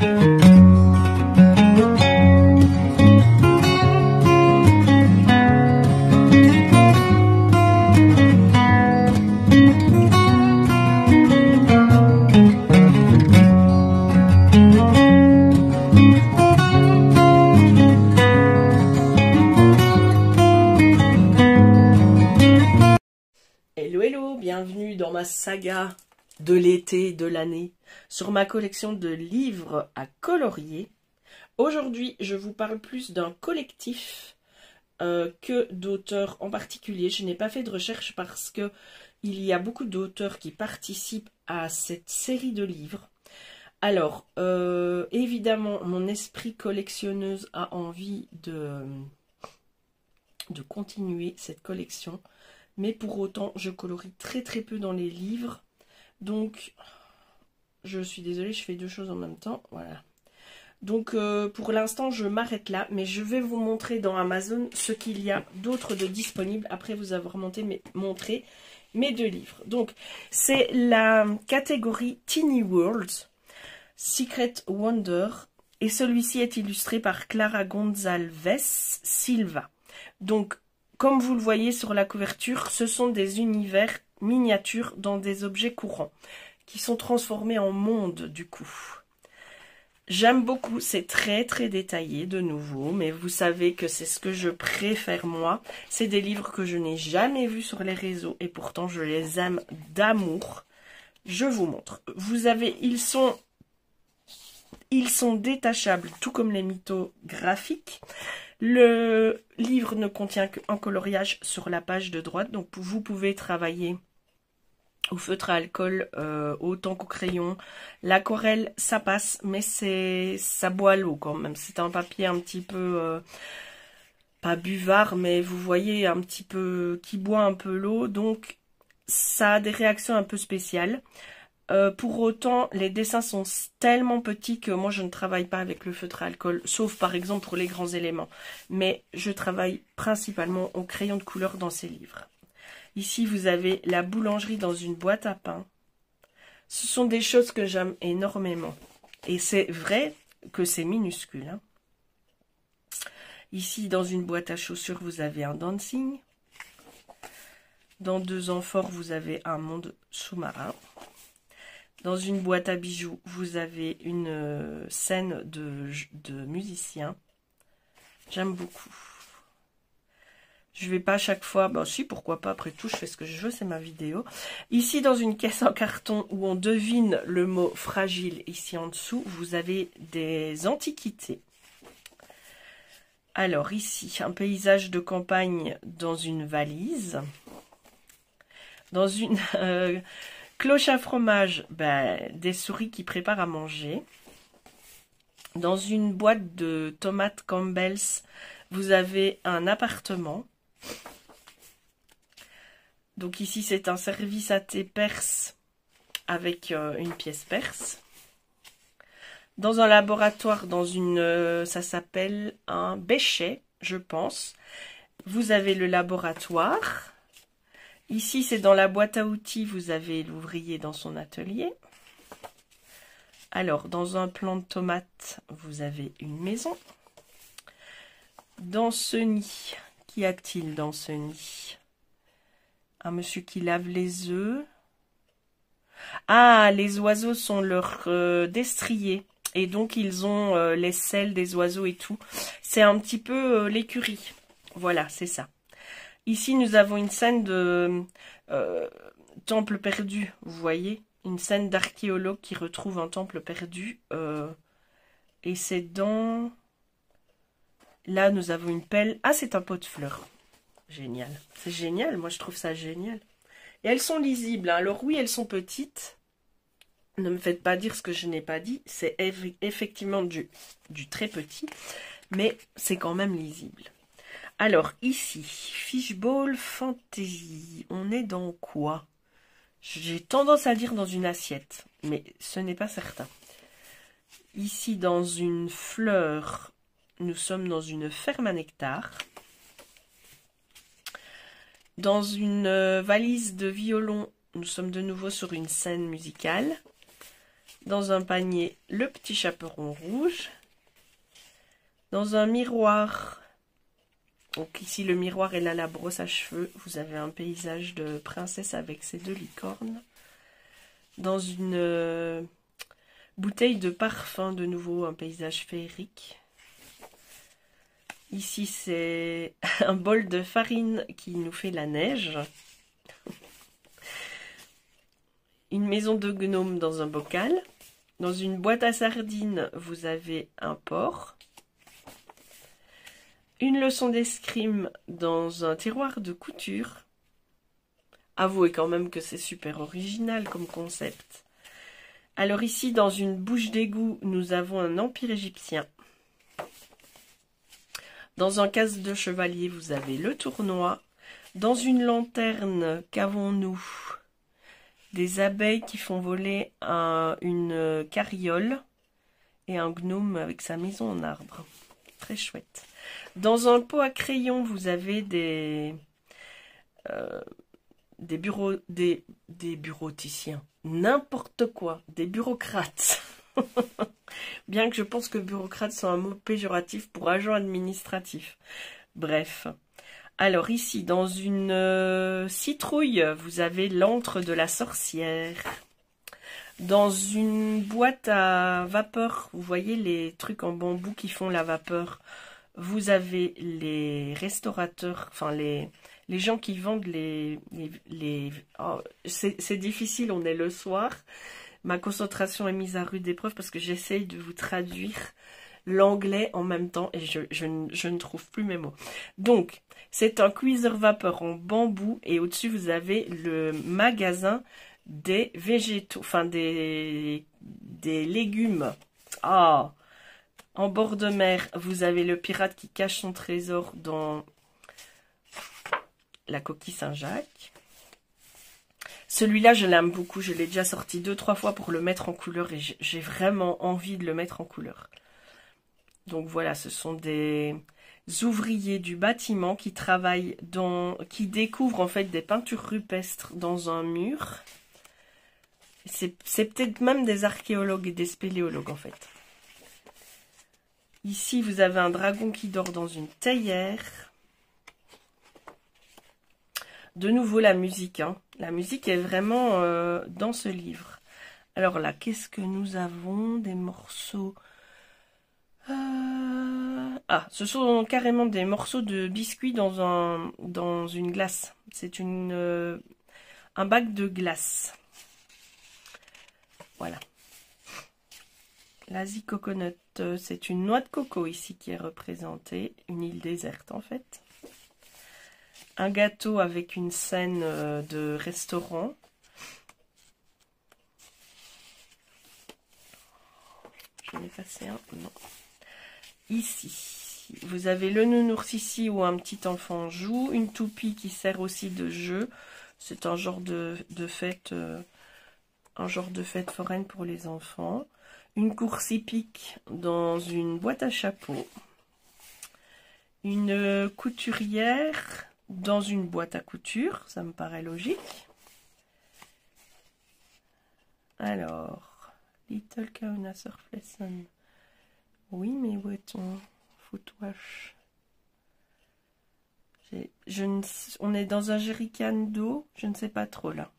Hello hello, bienvenue dans ma saga de l'été, de l'année, sur ma collection de livres à colorier. Aujourd'hui, je vous parle plus d'un collectif que d'auteurs en particulier. Je n'ai pas fait de recherche parce que il y a beaucoup d'auteurs qui participent à cette série de livres. Alors, évidemment, mon esprit collectionneuse a envie de continuer cette collection. Mais pour autant, je colorie très très peu dans les livres. Donc, je suis désolée, je fais deux choses en même temps. Voilà. Donc, pour l'instant, je m'arrête là. Mais je vais vous montrer dans Amazon ce qu'il y a d'autre de disponible. Après vous avoir montré mes deux livres. Donc, c'est la catégorie Teeny Worlds, Secret Wonder. Et celui-ci est illustré par Clara Gonzalez Silva. Donc, comme vous le voyez sur la couverture, ce sont des univers miniatures dans des objets courants qui sont transformés en monde du coup. J'aime beaucoup, c'est très très détaillé de nouveau, mais vous savez que c'est ce que je préfère moi. C'est des livres que je n'ai jamais vus sur les réseaux et pourtant je les aime d'amour. Je vous montre. Vous avez, ils sont détachables, tout comme les mythos graphiques. Le livre ne contient qu'un coloriage sur la page de droite, donc vous pouvez travailler au feutre à alcool autant qu'au crayon. L'aquarelle, ça passe, mais ça boit l'eau quand même. C'est un papier un petit peu, pas buvard, mais vous voyez, un petit peu, qui boit un peu l'eau, donc ça a des réactions un peu spéciales. Pour autant, les dessins sont tellement petits que moi je ne travaille pas avec le feutre à alcool, sauf par exemple pour les grands éléments. Mais je travaille principalement au crayon de couleur dans ces livres. Ici, vous avez la boulangerie dans une boîte à pain. Ce sont des choses que j'aime énormément. Et c'est vrai que c'est minuscule, hein. Ici, dans une boîte à chaussures, vous avez un dancing. Dans deux amphores, vous avez un monde sous-marin. Dans une boîte à bijoux, vous avez une scène de musiciens. J'aime beaucoup. Je vais pas à chaque fois, ben si, pourquoi pas, après tout, je fais ce que je veux, c'est ma vidéo. Ici, dans une caisse en carton où on devine le mot fragile, ici en dessous, vous avez des antiquités. Alors ici, un paysage de campagne dans une valise. Dans une... cloche à fromage, des souris qui préparent à manger. Dans une boîte de tomates Campbell's, vous avez un appartement. Donc ici, c'est un service à thé perse avec une pièce perse. Dans un laboratoire, ça s'appelle un béchet, je pense. Vous avez le laboratoire. Ici, c'est dans la boîte à outils, vous avez l'ouvrier dans son atelier. Alors, dans un plant de tomates, vous avez une maison. Dans ce nid, qu'y a-t-il dans ce nid? Un monsieur qui lave les œufs. Ah, les oiseaux sont leurs destriers. Et donc, ils ont les selles des oiseaux et tout. C'est un petit peu l'écurie. Voilà, c'est ça. Ici, nous avons une scène de temple perdu, vous voyez, une scène d'archéologue qui retrouve un temple perdu. Et c'est dans... Là, nous avons une pelle. Ah, c'est un pot de fleurs. Génial. C'est génial, moi je trouve ça génial. Et elles sont lisibles, hein. Alors oui, elles sont petites. Ne me faites pas dire ce que je n'ai pas dit. C'est effectivement du très petit, mais c'est quand même lisible. Alors, ici, Fishbowl Fantasy. On est dans quoi? J'ai tendance à dire dans une assiette, mais ce n'est pas certain. Ici, dans une fleur, nous sommes dans une ferme à nectar. Dans une valise de violon, nous sommes de nouveau sur une scène musicale. Dans un panier, le petit chaperon rouge. Dans un miroir, donc ici le miroir est là la brosse à cheveux. Vous avez un paysage de princesse avec ses 2 licornes. Dans une bouteille de parfum, de nouveau un paysage féerique. Ici c'est un bol de farine qui nous fait la neige. Une maison de gnome dans un bocal. Dans une boîte à sardines, vous avez un porc. Une leçon d'escrime dans un tiroir de couture. Avouez quand même que c'est super original comme concept. Alors ici, dans une bouche d'égout, nous avons un empire égyptien. Dans un casque de chevalier, vous avez le tournoi. Dans une lanterne, qu'avons-nous? Des abeilles qui font voler une carriole et un gnome avec sa maison en arbre. Très chouette. Dans un pot à crayon, vous avez des bureauticiens. N'importe quoi. Des bureaucrates. Bien que je pense que bureaucrate soit un mot péjoratif pour agent administratif. Bref. Alors ici, dans une citrouille, vous avez l'antre de la sorcière. Dans une boîte à vapeur, vous voyez les trucs en bambou qui font la vapeur. Vous avez les restaurateurs, enfin les gens qui vendent oh, c'est difficile, on est le soir. Ma concentration est mise à rude épreuve parce que j'essaye de vous traduire l'anglais en même temps et je ne trouve plus mes mots. Donc, c'est un cuiseur vapeur en bambou et au-dessus, vous avez le magasin des végétaux, enfin des légumes. Ah, en bord de mer, vous avez le pirate qui cache son trésor dans la coquille Saint-Jacques. Celui-là, je l'aime beaucoup. Je l'ai déjà sorti 2-3 fois pour le mettre en couleur et j'ai vraiment envie de le mettre en couleur. Donc voilà, ce sont des ouvriers du bâtiment qui travaillent qui découvrent en fait des peintures rupestres dans un mur. C'est peut-être même des archéologues et des spéléologues en fait. Ici, vous avez un dragon qui dort dans une théière. De nouveau, la musique. Hein. La musique est vraiment dans ce livre. Alors là, qu'est-ce que nous avons? Des morceaux... Ah, ce sont carrément des morceaux de biscuits dans une glace. C'est un bac de glace. Voilà. L'Asie Coconut, c'est une noix de coco ici qui est représentée. Une île déserte en fait. Un gâteau avec une scène de restaurant. J'en ai passé un, non. Ici, vous avez le nounours ici où un petit enfant joue. Une toupie qui sert aussi de jeu. C'est un genre de fête, foraine pour les enfants. Une course hippique dans une boîte à chapeau. Une couturière dans une boîte à couture, ça me paraît logique. Alors, Little Kahuna Surf Lesson. Oui, mais où est ton foot wash? On est dans un jerrycan d'eau, je ne sais pas trop là.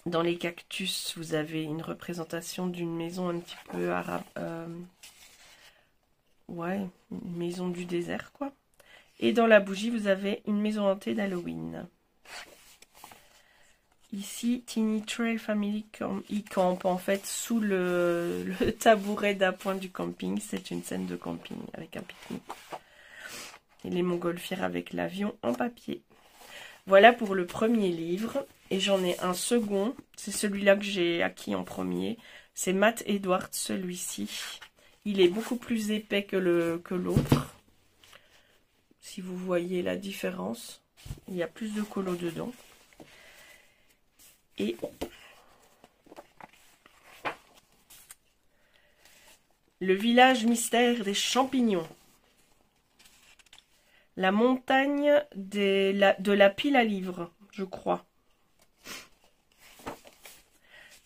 Dans les cactus, vous avez une représentation d'une maison un petit peu arabe. Ouais, une maison du désert, quoi. Et dans la bougie, vous avez une maison hantée d'Halloween. Ici, Teeny Trail Family Camp, en fait, sous le tabouret d'appoint du camping. C'est une scène de camping avec un pique-nique. Et les montgolfières avec l'avion en papier. Voilà pour le premier livre. Et j'en ai un second. C'est celui-là que j'ai acquis en premier. C'est Matt Edwards, celui-ci. Il est beaucoup plus épais que l'autre. Si vous voyez la différence. Il y a plus de colo dedans. Et le village mystère des champignons. La montagne de la pile à livres, je crois.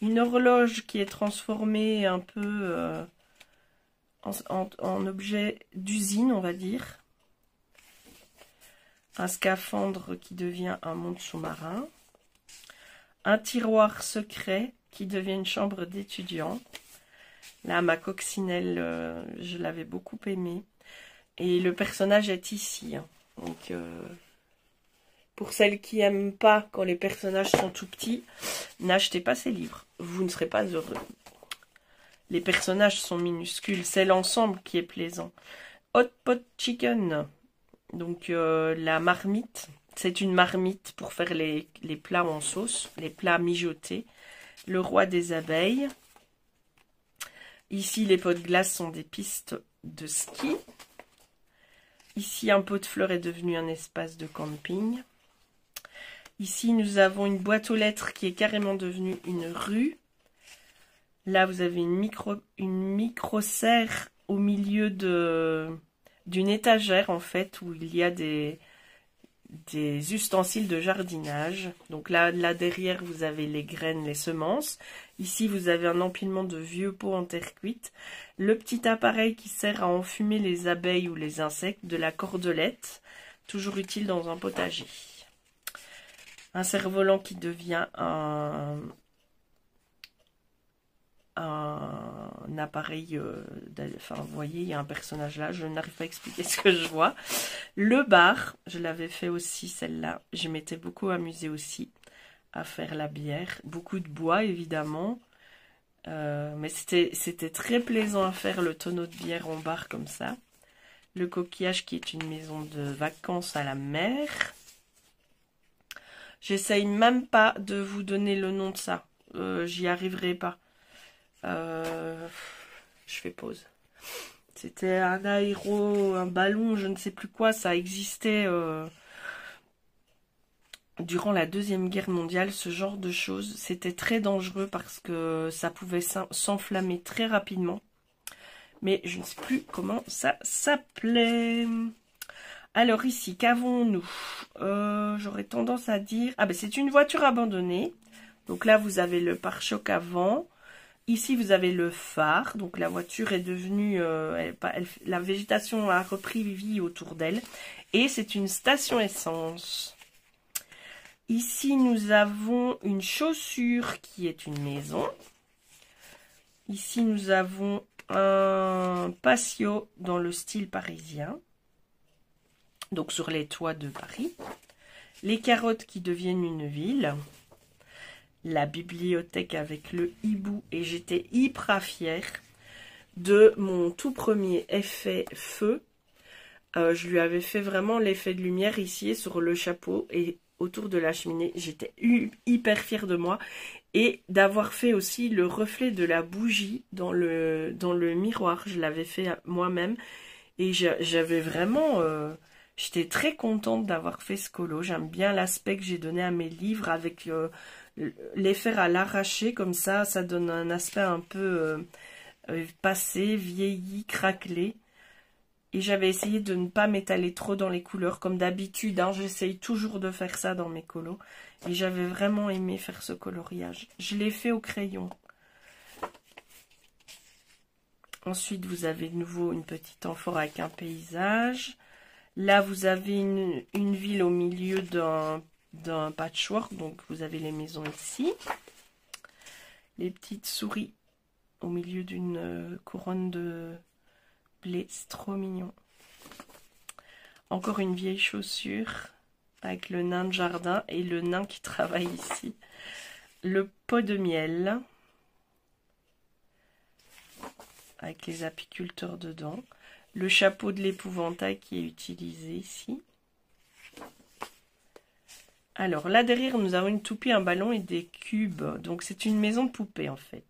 Une horloge qui est transformée un peu en objet d'usine, on va dire. Un scaphandre qui devient un monde sous-marin. Un tiroir secret qui devient une chambre d'étudiant. Là, ma coccinelle, je l'avais beaucoup aimée. Et le personnage est ici. Hein. Donc, pour celles qui n'aiment pas quand les personnages sont tout petits, n'achetez pas ces livres. Vous ne serez pas heureux. Les personnages sont minuscules. C'est l'ensemble qui est plaisant. Hot Pot Chicken. Donc, la marmite. C'est une marmite pour faire les plats en sauce, les plats mijotés. Le roi des abeilles. Ici, les pots de glace sont des pistes de ski. Ici, un pot de fleurs est devenu un espace de camping. Ici, nous avons une boîte aux lettres qui est carrément devenue une rue. Là, vous avez une micro-serre au milieu d'une étagère, en fait, où il y a des ustensiles de jardinage. Donc là derrière, vous avez les graines, les semences. Ici, vous avez un empilement de vieux pots en terre cuite. Le petit appareil qui sert à enfumer les abeilles ou les insectes, de la cordelette, toujours utile dans un potager. Un cerf-volant qui devient un appareil, enfin vous voyez, il y a un personnage là, je n'arrive pas à expliquer ce que je vois. Le bar, je l'avais fait aussi celle-là, je m'étais beaucoup amusée aussi à faire la bière, beaucoup de bois évidemment, mais c'était très plaisant à faire le tonneau de bière en bar comme ça. Le coquillage qui est une maison de vacances à la mer. J'essaye même pas de vous donner le nom de ça, j'y arriverai pas. Je fais pause. C'était un ballon, je ne sais plus quoi, ça existait durant la Deuxième Guerre mondiale, ce genre de choses. C'était très dangereux parce que ça pouvait s'enflammer très rapidement. Mais je ne sais plus comment ça s'appelait. Alors ici, qu'avons-nous? J'aurais tendance à dire... Ah ben c'est une voiture abandonnée. Donc là, vous avez le pare-choc avant. Ici, vous avez le phare. Donc la voiture est devenue... la végétation a repris vie autour d'elle. Et c'est une station essence. Ici, nous avons une chaussure qui est une maison. Ici, nous avons un patio dans le style parisien. Donc sur les toits de Paris. Les carottes qui deviennent une ville. La bibliothèque avec le hibou. Et j'étais hyper fière de mon tout premier effet feu. Je lui avais fait vraiment l'effet de lumière ici sur le chapeau et autour de la cheminée. J'étais hyper fière de moi. Et d'avoir fait aussi le reflet de la bougie dans le miroir. Je l'avais fait moi-même. Et j'avais vraiment... j'étais très contente d'avoir fait ce colo. J'aime bien l'aspect que j'ai donné à mes livres avec les faire à l'arraché. Comme ça, ça donne un aspect un peu passé, vieilli, craquelé. Et j'avais essayé de ne pas m'étaler trop dans les couleurs. Comme d'habitude, hein, j'essaye toujours de faire ça dans mes colos. Et j'avais vraiment aimé faire ce coloriage. Je l'ai fait au crayon. Ensuite, vous avez de nouveau une petite amphore avec un paysage. Là, vous avez une ville au milieu d'un patchwork. Donc, vous avez les maisons ici. Les petites souris au milieu d'une couronne de blé. C'est trop mignon. Encore une vieille chaussure avec le nain de jardin et le nain qui travaille ici. Le pot de miel avec les apiculteurs dedans. Le chapeau de l'épouvantail qui est utilisé ici. Alors là derrière nous avons une toupie, un ballon et des cubes. Donc c'est une maison de poupée en fait.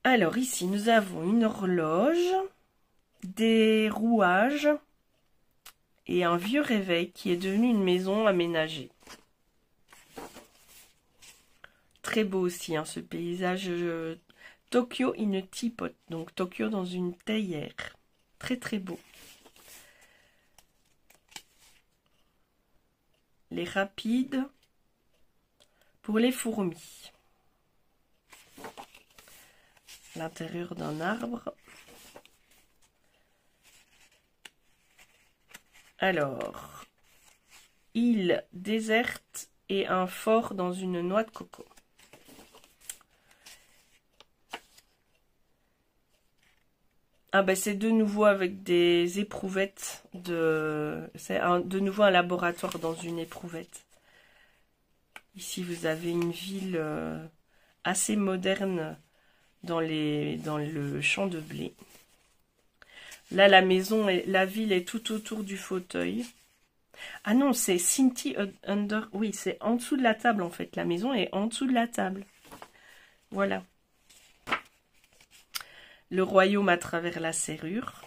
Alors ici nous avons une horloge, des rouages et un vieux réveil qui est devenu une maison aménagée. Très beau aussi hein, ce paysage Tokyo in a teapot, donc Tokyo dans une théière. Très très beau. Les rapides Pour les fourmis. L'intérieur d'un arbre. Alors, île déserte et un fort dans une noix de coco. Ah ben c'est de nouveau avec des éprouvettes. C'est de nouveau un laboratoire dans une éprouvette. Ici vous avez une ville assez moderne dans le champ de blé. Là la ville est tout autour du fauteuil. Ah non, c'est Cynthia Under. Oui, c'est en dessous de la table en fait. La maison est en dessous de la table. Voilà. Le royaume à travers la serrure.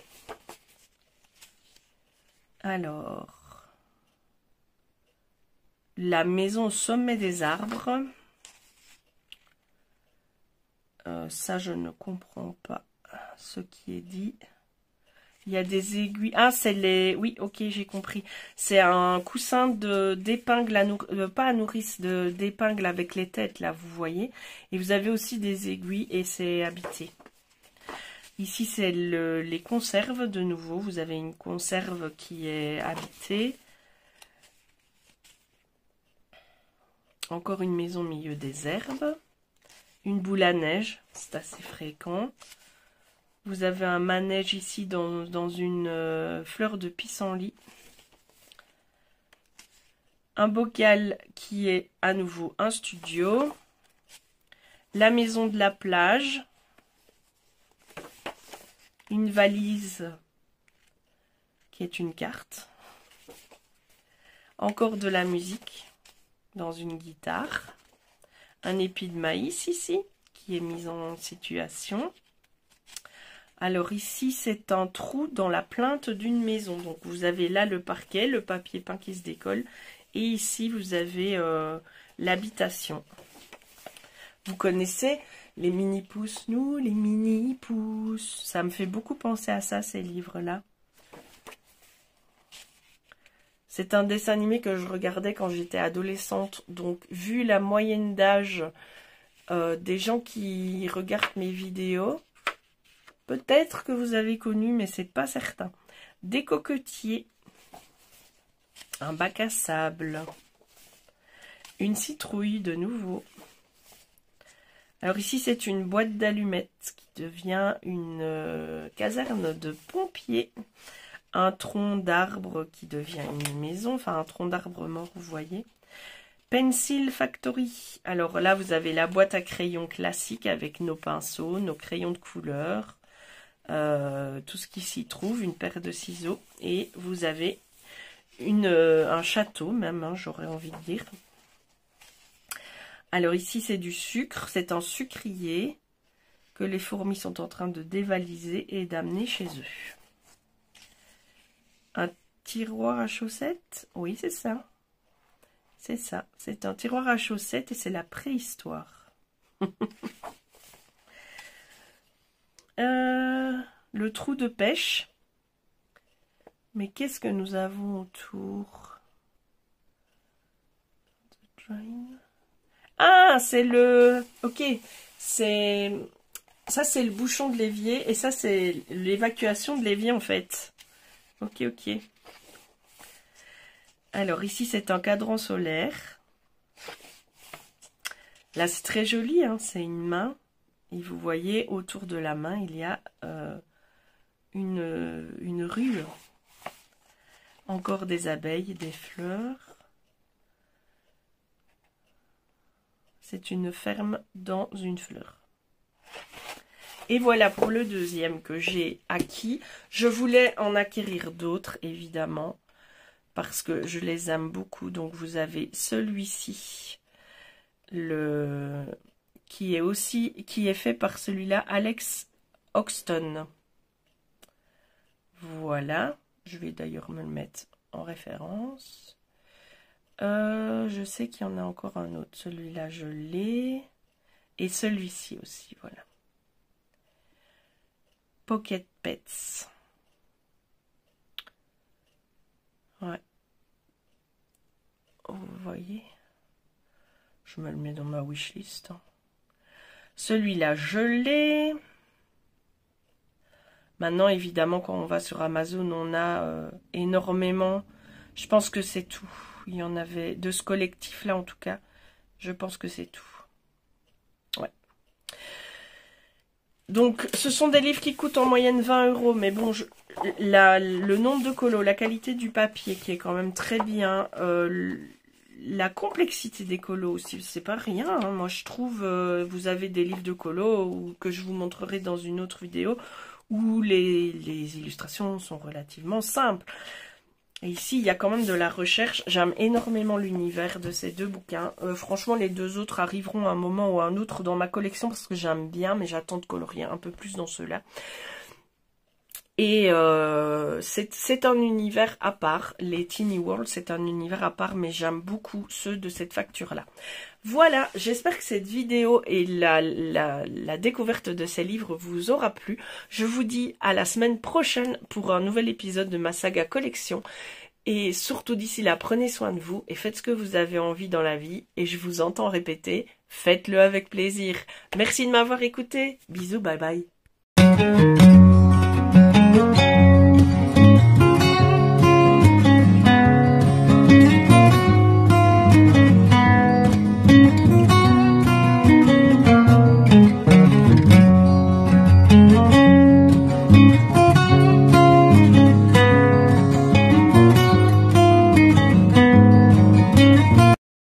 Alors. La maison au sommet des arbres. Ça, je ne comprends pas ce qui est dit. Il y a des aiguilles. Ah, c'est les... Oui, ok, j'ai compris. C'est un coussin d'épingles, pas à nourrice, d'épingles avec les têtes, là, vous voyez. Et vous avez aussi des aiguilles et c'est habité. Ici, c'est les conserves, de nouveau. Vous avez une conserve qui est habitée. Encore une maison au milieu des herbes. Une boule à neige, c'est assez fréquent. Vous avez un manège ici dans une fleur de pissenlit. Un bocal qui est à nouveau un studio. La maison de la plage. Une valise qui est une carte. Encore de la musique dans une guitare. Un épi de maïs ici qui est mis en situation. Alors ici, c'est un trou dans la plinthe d'une maison. Donc vous avez là le parquet, le papier peint qui se décolle. Et ici, vous avez l'habitation. Vous connaissez les mini-pousses, nous, les mini-pousses. Ça me fait beaucoup penser à ça, ces livres-là. C'est un dessin animé que je regardais quand j'étais adolescente. Donc, vu la moyenne d'âge des gens qui regardent mes vidéos, peut-être que vous avez connu, mais c'est pas certain. Des cocotiers, un bac à sable, une citrouille de nouveau. Alors ici, c'est une boîte d'allumettes qui devient une caserne de pompiers. Un tronc d'arbre qui devient une maison, enfin un tronc d'arbre mort, vous voyez. Pencil Factory. Alors là, vous avez la boîte à crayons classique avec nos pinceaux, nos crayons de couleur. Tout ce qui s'y trouve, une paire de ciseaux et vous avez un château même, hein, j'aurais envie de dire. Alors ici c'est du sucre, c'est un sucrier que les fourmis sont en train de dévaliser et d'amener chez eux. Un tiroir à chaussettes, oui c'est ça. C'est ça, c'est un tiroir à chaussettes et c'est la préhistoire. Le trou de pêche. Mais qu'est-ce que nous avons autour? Ah, c'est le... Ok, c'est... Ça, c'est le bouchon de l'évier. Et ça, c'est l'évacuation de l'évier, en fait. Ok, ok. Alors, ici, c'est un cadran solaire. Là, c'est très joli, hein, c'est une main. Et vous voyez, autour de la main, il y a une rue. Encore des abeilles, des fleurs. C'est une ferme dans une fleur. Et voilà pour le deuxième que j'ai acquis. Je voulais en acquérir d'autres, évidemment, parce que je les aime beaucoup. Donc vous avez celui-ci, qui est fait par celui-là, Alex Hoxton. Voilà. Je vais d'ailleurs me le mettre en référence. Je sais qu'il y en a encore un autre. Celui-là, je l'ai. Et celui-ci aussi, voilà. Pocket Pets. Ouais. Oh, vous voyez. Je me le mets dans ma wishlist. Celui-là, je l'ai. Maintenant, évidemment, quand on va sur Amazon, on a énormément. Je pense que c'est tout. Il y en avait de ce collectif-là, en tout cas. Je pense que c'est tout. Ouais. Donc, ce sont des livres qui coûtent en moyenne 20 €. Mais bon, le nombre de colos, la qualité du papier qui est quand même très bien. La complexité des colos aussi, c'est pas rien. Hein. Moi, je trouve, vous avez des livres de colos que je vous montrerai dans une autre vidéo où les illustrations sont relativement simples. Et ici, il y a quand même de la recherche. J'aime énormément l'univers de ces deux bouquins. Franchement, les deux autres arriveront à un moment ou à un autre dans ma collection parce que j'aime bien, mais j'attends de colorier un peu plus dans ceux-là. Et c'est un univers à part. Les Tiny World, c'est un univers à part, mais j'aime beaucoup ceux de cette facture-là. Voilà, j'espère que cette vidéo et la découverte de ces livres vous aura plu. Je vous dis à la semaine prochaine pour un nouvel épisode de ma saga collection. Et surtout d'ici là, prenez soin de vous et faites ce que vous avez envie dans la vie. Et je vous entends répéter, faites-le avec plaisir. Merci de m'avoir écouté. Bisous, bye bye.